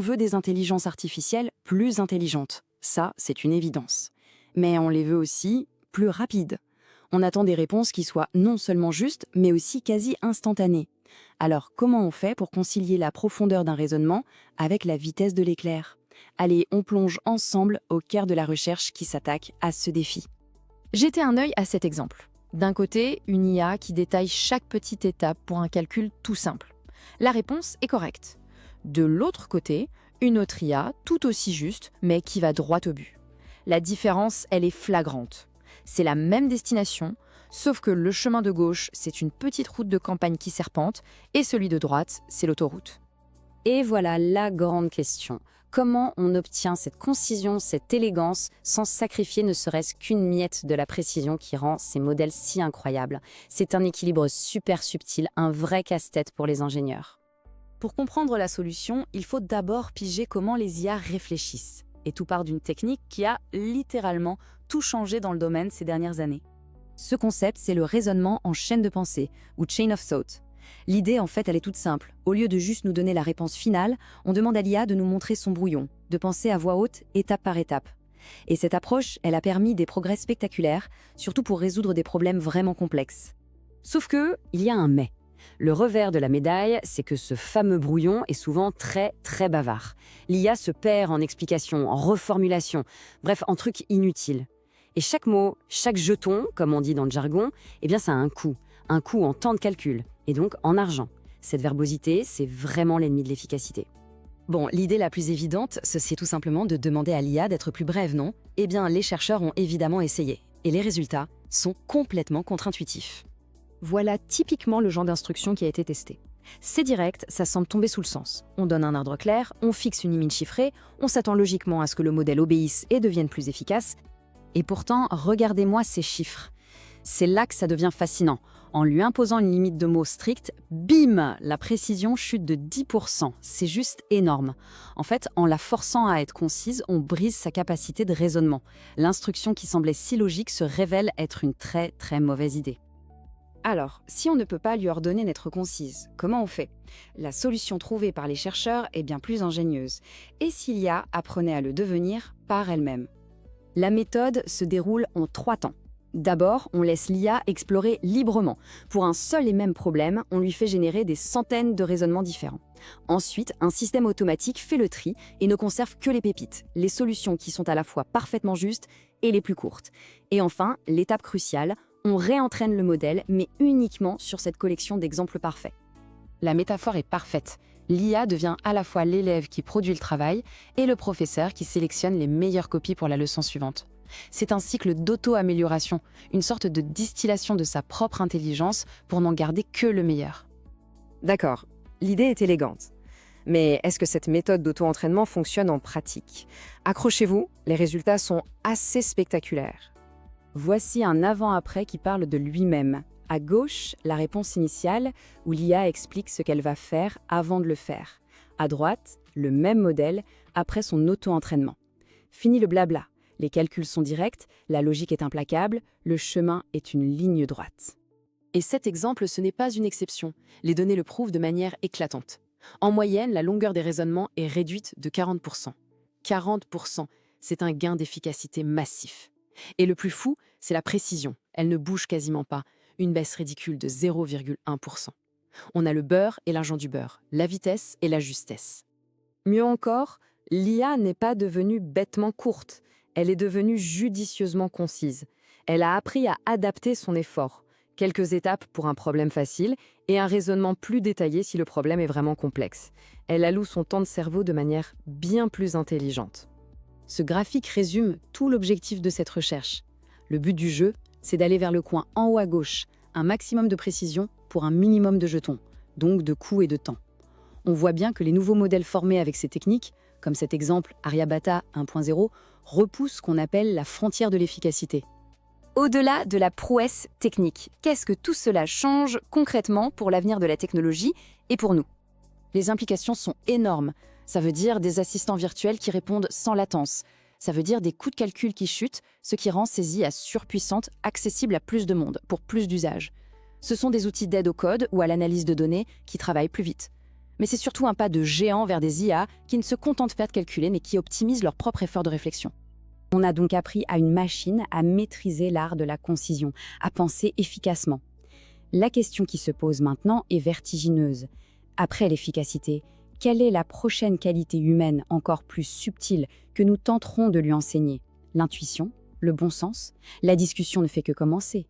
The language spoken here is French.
veut des intelligences artificielles plus intelligentes. Ça, c'est une évidence. Mais on les veut aussi plus rapides. On attend des réponses qui soient non seulement justes, mais aussi quasi instantanées. Alors, comment on fait pour concilier la profondeur d'un raisonnement avec la vitesse de l'éclair? Allez, on plonge ensemble au cœur de la recherche qui s'attaque à ce défi. Jetez un œil à cet exemple. D'un côté, une IA qui détaille chaque petite étape pour un calcul tout simple. La réponse est correcte. De l'autre côté, une autre IA tout aussi juste, mais qui va droit au but. La différence, elle est flagrante. C'est la même destination, sauf que le chemin de gauche, c'est une petite route de campagne qui serpente, et celui de droite, c'est l'autoroute. Et voilà la grande question. Comment on obtient cette concision, cette élégance, sans sacrifier ne serait-ce qu'une miette de la précision qui rend ces modèles si incroyables? C'est un équilibre super subtil, un vrai casse-tête pour les ingénieurs. Pour comprendre la solution, il faut d'abord piger comment les IA réfléchissent. Et tout part d'une technique qui a littéralement tout changé dans le domaine ces dernières années. Ce concept, c'est le raisonnement en chaîne de pensée, ou chain of thought. L'idée, en fait, elle est toute simple. Au lieu de juste nous donner la réponse finale, on demande à l'IA de nous montrer son brouillon, de penser à voix haute, étape par étape. Et cette approche, elle a permis des progrès spectaculaires, surtout pour résoudre des problèmes vraiment complexes. Sauf que, il y a un mais. Le revers de la médaille, c'est que ce fameux brouillon est souvent très, très bavard. L'IA se perd en explications, en reformulations, bref, en trucs inutiles. Et chaque mot, chaque jeton, comme on dit dans le jargon, eh bien ça a un coût en temps de calcul, et donc en argent. Cette verbosité, c'est vraiment l'ennemi de l'efficacité. Bon, l'idée la plus évidente, c'est tout simplement de demander à l'IA d'être plus brève, non? Eh bien, les chercheurs ont évidemment essayé, et les résultats sont complètement contre-intuitifs. Voilà typiquement le genre d'instruction qui a été testé. C'est direct, ça semble tomber sous le sens. On donne un ordre clair, on fixe une limite chiffrée, on s'attend logiquement à ce que le modèle obéisse et devienne plus efficace. Et pourtant, regardez-moi ces chiffres. C'est là que ça devient fascinant. En lui imposant une limite de mots stricte, bim, la précision chute de 10%. C'est juste énorme. En fait, en la forçant à être concise, on brise sa capacité de raisonnement. L'instruction qui semblait si logique se révèle être une très très mauvaise idée. Alors, si on ne peut pas lui ordonner d'être concise, comment on fait? La solution trouvée par les chercheurs est bien plus ingénieuse. Et si l'IA apprenait à le devenir par elle-même? La méthode se déroule en 3 temps. D'abord, on laisse l'IA explorer librement. Pour un seul et même problème, on lui fait générer des centaines de raisonnements différents. Ensuite, un système automatique fait le tri et ne conserve que les pépites, les solutions qui sont à la fois parfaitement justes et les plus courtes. Et enfin, l'étape cruciale, on réentraîne le modèle, mais uniquement sur cette collection d'exemples parfaits. La métaphore est parfaite. L'IA devient à la fois l'élève qui produit le travail et le professeur qui sélectionne les meilleures copies pour la leçon suivante. C'est un cycle d'auto-amélioration, une sorte de distillation de sa propre intelligence pour n'en garder que le meilleur. D'accord, l'idée est élégante. Mais est-ce que cette méthode d'auto-entraînement fonctionne en pratique? Accrochez-vous, les résultats sont assez spectaculaires. Voici un avant-après qui parle de lui-même. À gauche, la réponse initiale, où l'IA explique ce qu'elle va faire avant de le faire. À droite, le même modèle, après son auto-entraînement. Fini le blabla. Les calculs sont directs, la logique est implacable, le chemin est une ligne droite. Et cet exemple, ce n'est pas une exception. Les données le prouvent de manière éclatante. En moyenne, la longueur des raisonnements est réduite de 40%. 40%, c'est un gain d'efficacité massif. Et le plus fou, c'est la précision. Elle ne bouge quasiment pas. Une baisse ridicule de 0,1%. On a le beurre et l'argent du beurre, la vitesse et la justesse. Mieux encore, l'IA n'est pas devenue bêtement courte. Elle est devenue judicieusement concise. Elle a appris à adapter son effort. Quelques étapes pour un problème facile et un raisonnement plus détaillé si le problème est vraiment complexe. Elle alloue son temps de cerveau de manière bien plus intelligente. Ce graphique résume tout l'objectif de cette recherche. Le but du jeu, c'est d'aller vers le coin en haut à gauche, un maximum de précision pour un minimum de jetons, donc de coût et de temps. On voit bien que les nouveaux modèles formés avec ces techniques, comme cet exemple Aryabhata 1.0, repoussent ce qu'on appelle la frontière de l'efficacité. Au-delà de la prouesse technique, qu'est-ce que tout cela change concrètement pour l'avenir de la technologie et pour nous? Les implications sont énormes. Ça veut dire des assistants virtuels qui répondent sans latence. Ça veut dire des coûts de calcul qui chutent, ce qui rend ces IA surpuissantes accessibles à plus de monde, pour plus d'usages. Ce sont des outils d'aide au code ou à l'analyse de données qui travaillent plus vite. Mais c'est surtout un pas de géant vers des IA qui ne se contentent pas de calculer, mais qui optimisent leur propre effort de réflexion. On a donc appris à une machine à maîtriser l'art de la concision, à penser efficacement. La question qui se pose maintenant est vertigineuse. Après l'efficacité, quelle est la prochaine qualité humaine encore plus subtile que nous tenterons de lui enseigner? L'intuition? Le bon sens? La discussion ne fait que commencer.